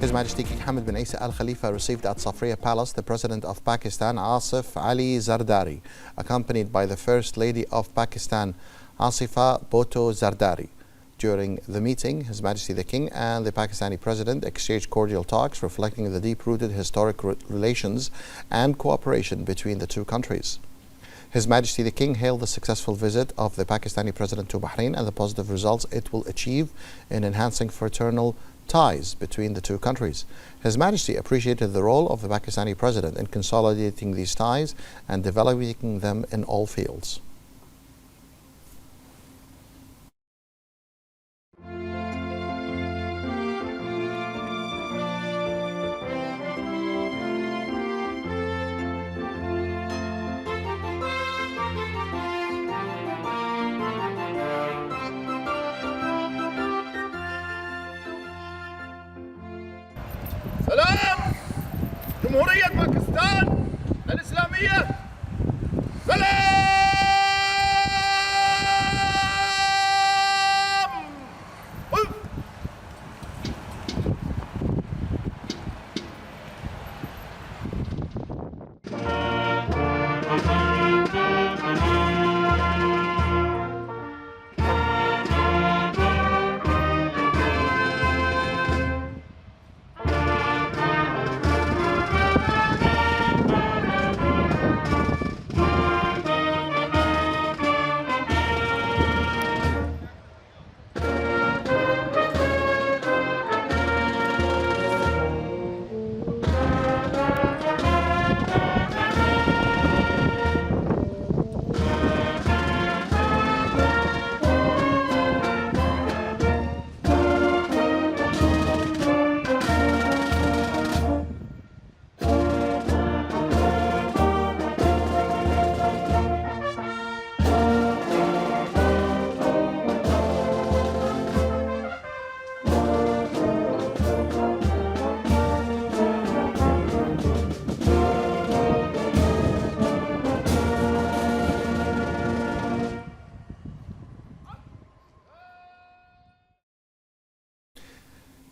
His Majesty King Hamad bin Isa Al Khalifa received at Safriya Palace the President of Pakistan, Asif Ali Zardari, accompanied by the First Lady of Pakistan, Asifa Bhutto Zardari. During the meeting, His Majesty the King and the Pakistani President exchanged cordial talks reflecting the deep-rooted historic relations and cooperation between the two countries. His Majesty the King hailed the successful visit of the Pakistani President to Bahrain and the positive results it will achieve in enhancing fraternal ties between the two countries. His Majesty appreciated the role of the Pakistani President in consolidating these ties and developing them in all fields. سلام جمهورية باكستان الإسلامية. سلام.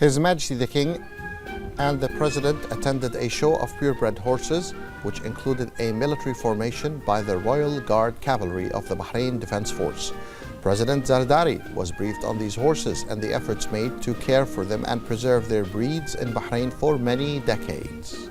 His Majesty the King and the President attended a show of purebred horses, which included a military formation by the Royal Guard Cavalry of the Bahrain Defense Force. President Zardari was briefed on these horses and the efforts made to care for them and preserve their breeds in Bahrain for many decades.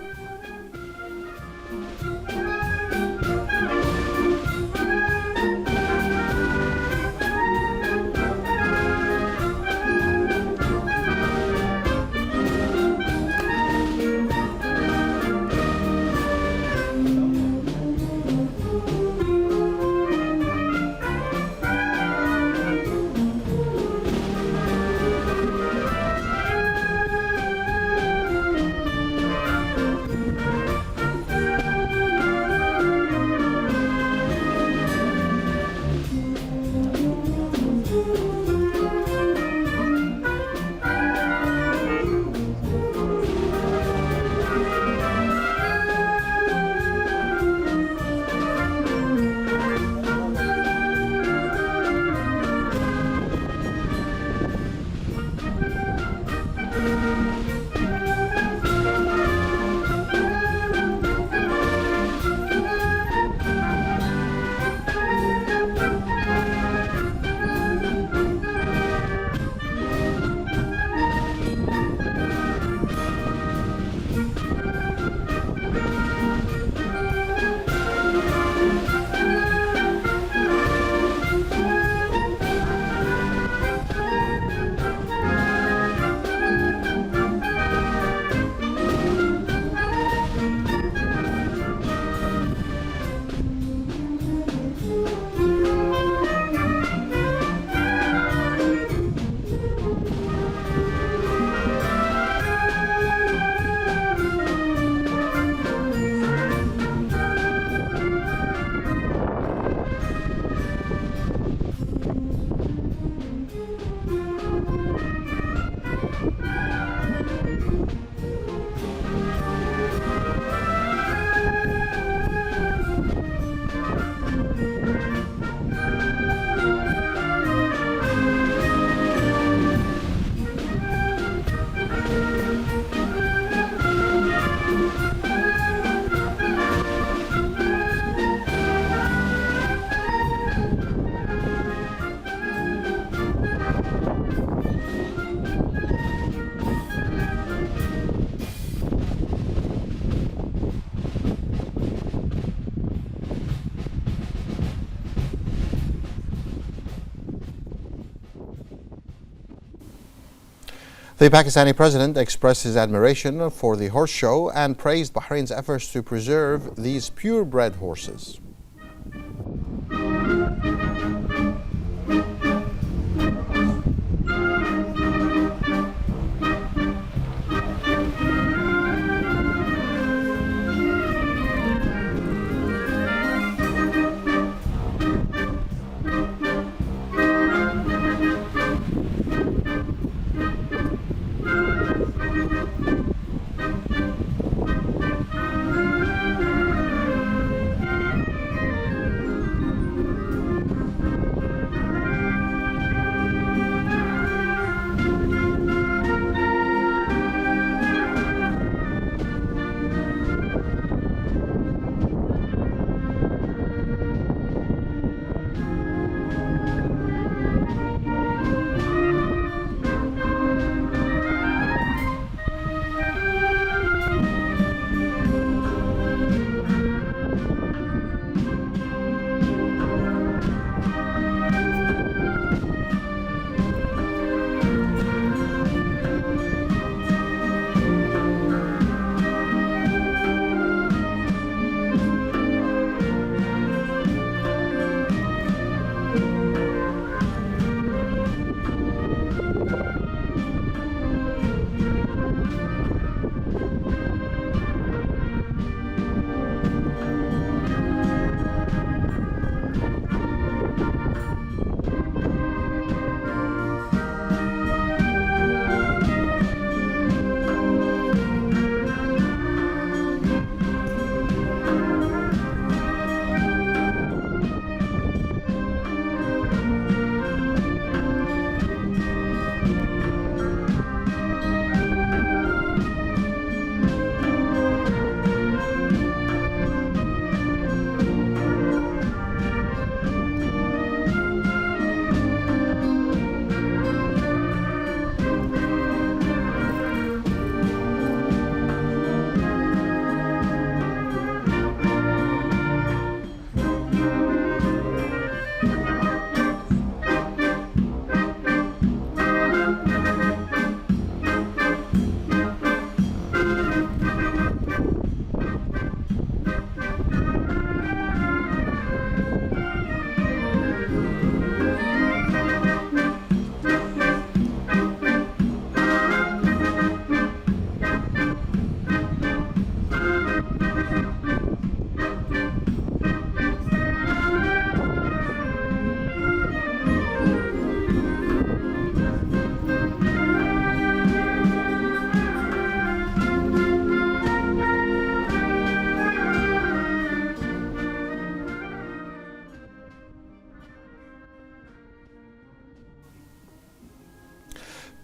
The Pakistani president expressed his admiration for the horse show and praised Bahrain's efforts to preserve these purebred horses.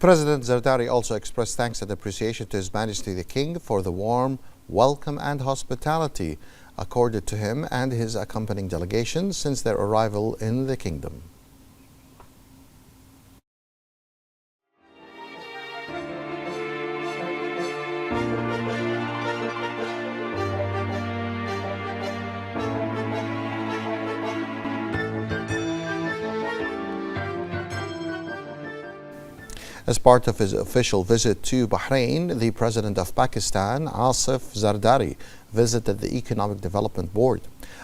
President Zardari also expressed thanks and appreciation to His Majesty the King for the warm welcome and hospitality accorded to him and his accompanying delegation since their arrival in the kingdom. As part of his official visit to Bahrain, the President of Pakistan, Asif Zardari, visited the Economic Development Board.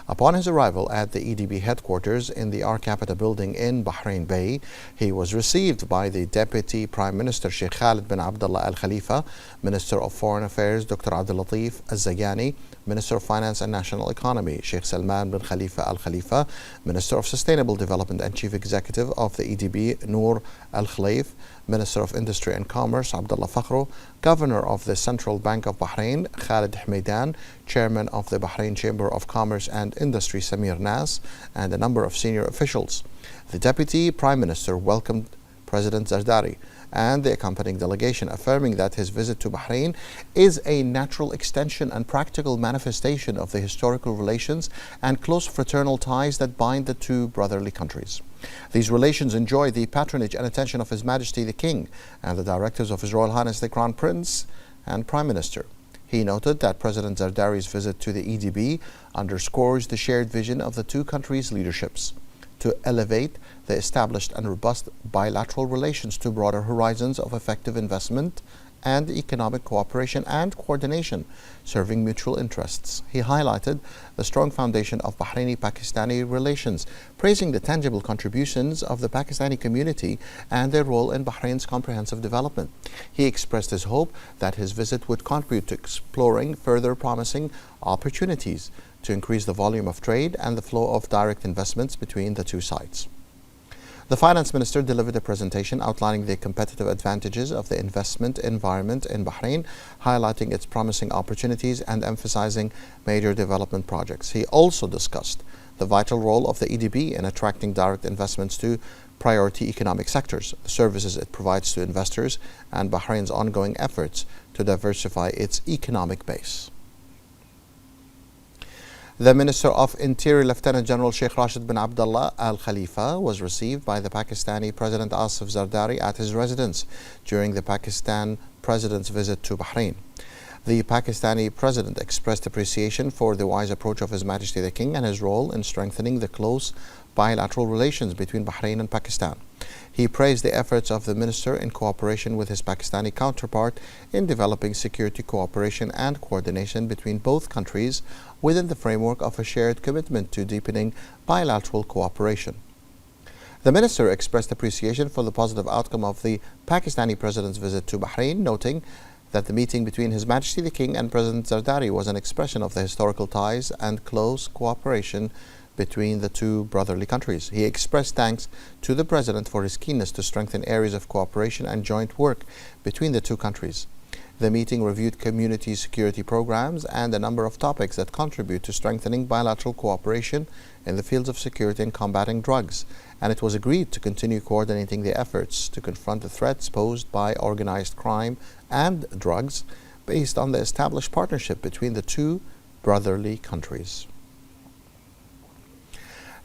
Upon his arrival at the EDB headquarters in the Al Capita building in Bahrain Bay, he was received by the Deputy Prime Minister Sheikh Khalid bin Abdullah Al Khalifa, Minister of Foreign Affairs Dr. Abdul Latif Al Zayani, Minister of Finance and National Economy Sheikh Salman bin Khalifa Al Khalifa, Minister of Sustainable Development and Chief Executive of the EDB Noor Al Khalaif, Minister of Industry and Commerce Abdullah Fakhro, Governor of the Central Bank of Bahrain Khalid Hmeidan, Chairman of the Bahrain Chamber of Commerce and Industry Samir Nas, and a number of senior officials. The Deputy Prime Minister welcomed President Zardari and the accompanying delegation, affirming that his visit to Bahrain is a natural extension and practical manifestation of the historical relations and close fraternal ties that bind the two brotherly countries. These relations enjoy the patronage and attention of His Majesty the King and the directives of His Royal Highness the Crown Prince and Prime Minister. He noted that President Zardari's visit to the EDB underscores the shared vision of the two countries' leaderships to elevate the established and robust bilateral relations to broader horizons of effective investment and economic cooperation and coordination, serving mutual interests. He highlighted the strong foundation of Bahraini-Pakistani relations, praising the tangible contributions of the Pakistani community and their role in Bahrain's comprehensive development. He expressed his hope that his visit would contribute to exploring further promising opportunities to increase the volume of trade and the flow of direct investments between the two sides. The finance minister delivered a presentation outlining the competitive advantages of the investment environment in Bahrain, highlighting its promising opportunities and emphasizing major development projects. He also discussed the vital role of the EDB in attracting direct investments to priority economic sectors, the services it provides to investors, and Bahrain's ongoing efforts to diversify its economic base. The Minister of Interior, Lieutenant General Sheikh Rashid bin Abdullah Al Khalifa, was received by the Pakistani President Asif Zardari at his residence during the Pakistan President's visit to Bahrain. The Pakistani President expressed appreciation for the wise approach of His Majesty the King and his role in strengthening the close bilateral relations between Bahrain and Pakistan. He praised the efforts of the minister in cooperation with his Pakistani counterpart in developing security cooperation and coordination between both countries within the framework of a shared commitment to deepening bilateral cooperation. The minister expressed appreciation for the positive outcome of the Pakistani president's visit to Bahrain, noting that the meeting between His Majesty the King and President Zardari was an expression of the historical ties and close cooperation between the two brotherly countries. He expressed thanks to the President for his keenness to strengthen areas of cooperation and joint work between the two countries. The meeting reviewed community security programs and a number of topics that contribute to strengthening bilateral cooperation in the fields of security and combating drugs, and it was agreed to continue coordinating the efforts to confront the threats posed by organized crime and drugs based on the established partnership between the two brotherly countries.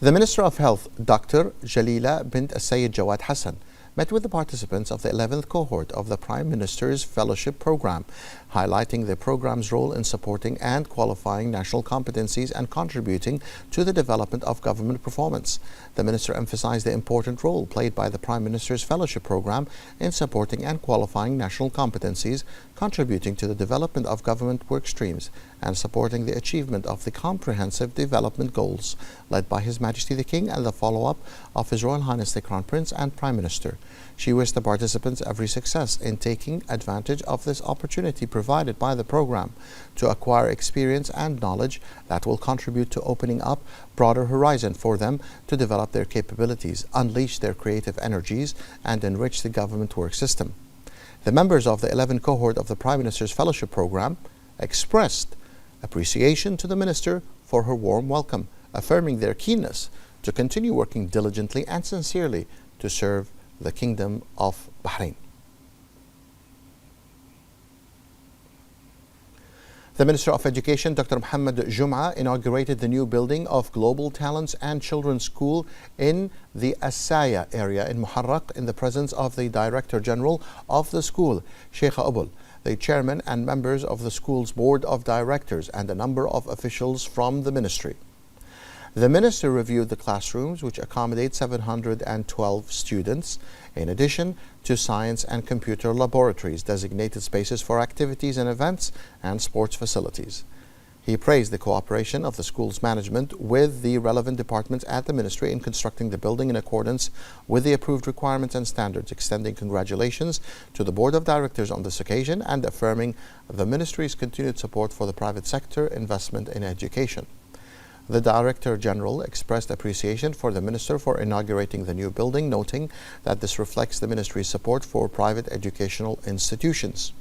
The Minister of Health, Dr. Jalila bint Sayyid Jawad Hassan, met with the participants of the 11th cohort of the Prime Minister's Fellowship Program, highlighting the program's role in supporting and qualifying national competencies and contributing to the development of government performance. The minister emphasized the important role played by the Prime Minister's Fellowship Program in supporting and qualifying national competencies, contributing to the development of government work streams, and supporting the achievement of the comprehensive development goals led by His Majesty the King and the follow-up of His Royal Highness the Crown Prince and Prime Minister. She wished the participants every success in taking advantage of this opportunity provided by the program to acquire experience and knowledge that will contribute to opening up broader horizon for them to develop their capabilities, unleash their creative energies, and enrich the government work system. The members of the 11th cohort of the Prime Minister's Fellowship Program expressed appreciation to the minister for her warm welcome, affirming their keenness to continue working diligently and sincerely to serve the Kingdom of Bahrain. The Minister of Education, Dr. Muhammad Jum'a, inaugurated the new building of Global Talents and Children's School in the Asaya area in Muharraq in the presence of the Director General of the school, Sheikh Abul, the chairman and members of the school's board of directors, and a number of officials from the ministry. The minister reviewed the classrooms, which accommodate 712 students, in addition to science and computer laboratories, designated spaces for activities and events, and sports facilities. He praised the cooperation of the school's management with the relevant departments at the ministry in constructing the building in accordance with the approved requirements and standards, extending congratulations to the board of directors on this occasion and affirming the ministry's continued support for the private sector investment in education. The Director General expressed appreciation for the Minister for inaugurating the new building, noting that this reflects the Ministry's support for private educational institutions.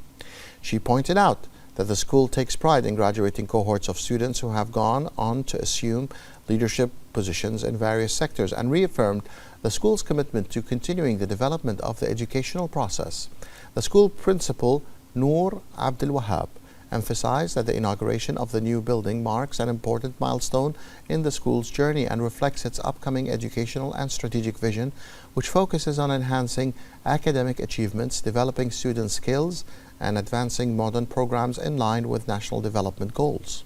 She pointed out that the school takes pride in graduating cohorts of students who have gone on to assume leadership positions in various sectors, and reaffirmed the school's commitment to continuing the development of the educational process. The school principal, Noor Abdul Wahab, emphasized that the inauguration of the new building marks an important milestone in the school's journey and reflects its upcoming educational and strategic vision, which focuses on enhancing academic achievements, developing student skills, and advancing modern programs in line with national development goals.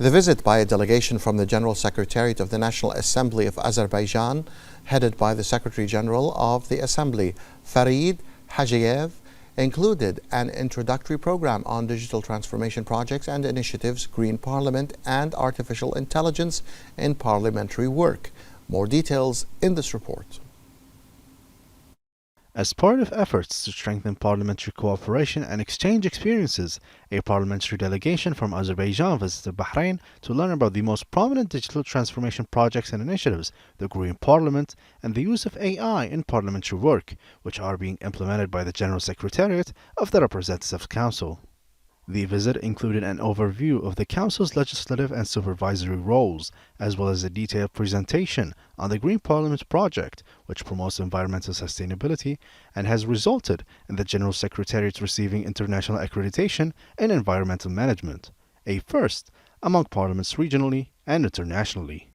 The visit by a delegation from the General Secretariat of the National Assembly of Azerbaijan, headed by the Secretary General of the Assembly, Farid Hajiyev, included an introductory program on digital transformation projects and initiatives, green parliament, and artificial intelligence in parliamentary work. More details in this report. As part of efforts to strengthen parliamentary cooperation and exchange experiences, a parliamentary delegation from Azerbaijan visited Bahrain to learn about the most prominent digital transformation projects and initiatives, the Green Parliament, and the use of AI in parliamentary work, which are being implemented by the General Secretariat of the Representatives Council. The visit included an overview of the Council's legislative and supervisory roles, as well as a detailed presentation on the Green Parliament project, which promotes environmental sustainability and has resulted in the General Secretariat receiving international accreditation in environmental management, a first among parliaments regionally and internationally.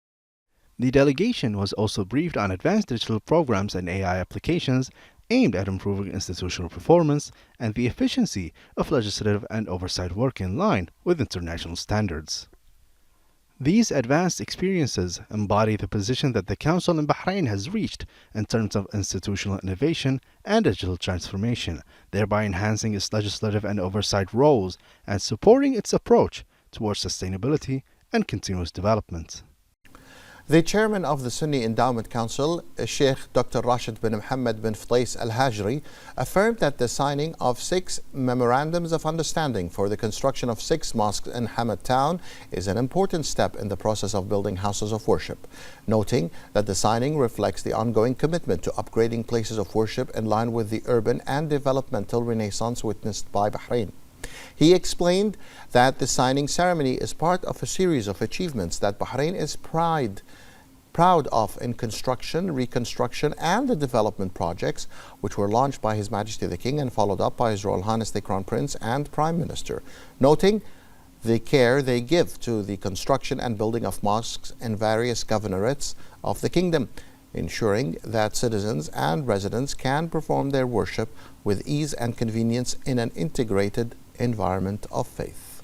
The delegation was also briefed on advanced digital programs and AI applications aimed at improving institutional performance and the efficiency of legislative and oversight work in line with international standards. These advanced experiences embody the position that the Council in Bahrain has reached in terms of institutional innovation and digital transformation, thereby enhancing its legislative and oversight roles and supporting its approach towards sustainability and continuous development. The chairman of the Sunni Endowment Council, Sheikh Dr. Rashid bin Mohammed bin Ftais Al-Hajri, affirmed that the signing of 6 memorandums of understanding for the construction of 6 mosques in Hamad town is an important step in the process of building houses of worship, noting that the signing reflects the ongoing commitment to upgrading places of worship in line with the urban and developmental renaissance witnessed by Bahrain. He explained that the signing ceremony is part of a series of achievements that Bahrain is proud of in construction, reconstruction, and the development projects, which were launched by His Majesty the King and followed up by His Royal Highness the Crown Prince and Prime Minister, noting the care they give to the construction and building of mosques in various governorates of the kingdom, ensuring that citizens and residents can perform their worship with ease and convenience in an integrated environment of faith.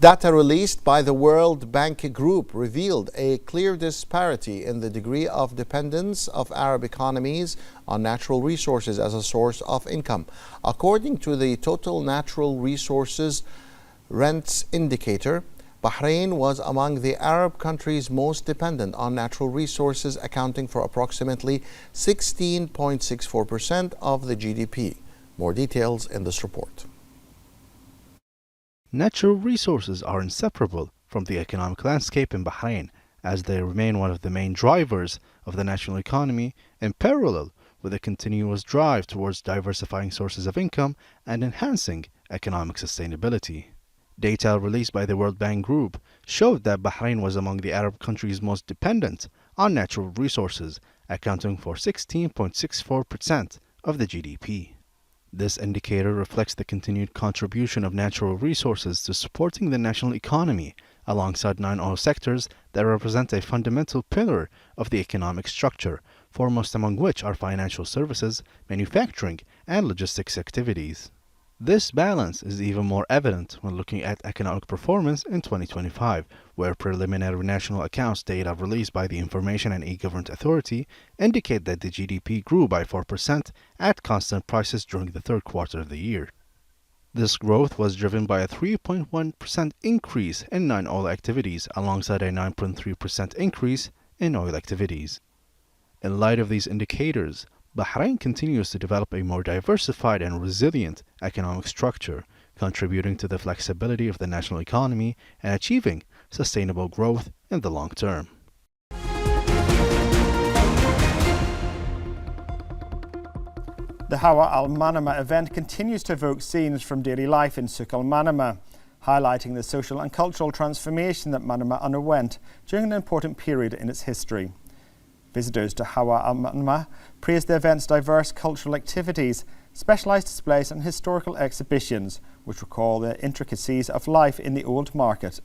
Data released by the World Bank Group revealed a clear disparity in the degree of dependence of Arab economies on natural resources as a source of income. According to the Total Natural Resources Rents Indicator, Bahrain was among the Arab countries most dependent on natural resources, accounting for approximately 16.64% of the GDP. More details in this report. Natural resources are inseparable from the economic landscape in Bahrain, as they remain one of the main drivers of the national economy, in parallel with a continuous drive towards diversifying sources of income and enhancing economic sustainability. Data released by the World Bank Group showed that Bahrain was among the Arab countries most dependent on natural resources, accounting for 16.64% of the GDP. This indicator reflects the continued contribution of natural resources to supporting the national economy, alongside non-oil sectors that represent a fundamental pillar of the economic structure, foremost among which are financial services, manufacturing, and logistics activities. This balance is even more evident when looking at economic performance in 2025, where preliminary national accounts data released by the Information and E-Government Authority indicate that the GDP grew by 4% at constant prices during the third quarter of the year. This growth was driven by a 3.1% increase in non-oil activities alongside a 9.3% increase in oil activities. In light of these indicators, Bahrain continues to develop a more diversified and resilient economic structure, contributing to the flexibility of the national economy and achieving sustainable growth in the long term. The Hawa al-Manama event continues to evoke scenes from daily life in Souk al-Manama, highlighting the social and cultural transformation that Manama underwent during an important period in its history. Visitors to Hawa al-Manama praised the event's diverse cultural activities, specialised displays and historical exhibitions, which recall the intricacies of life in the old market.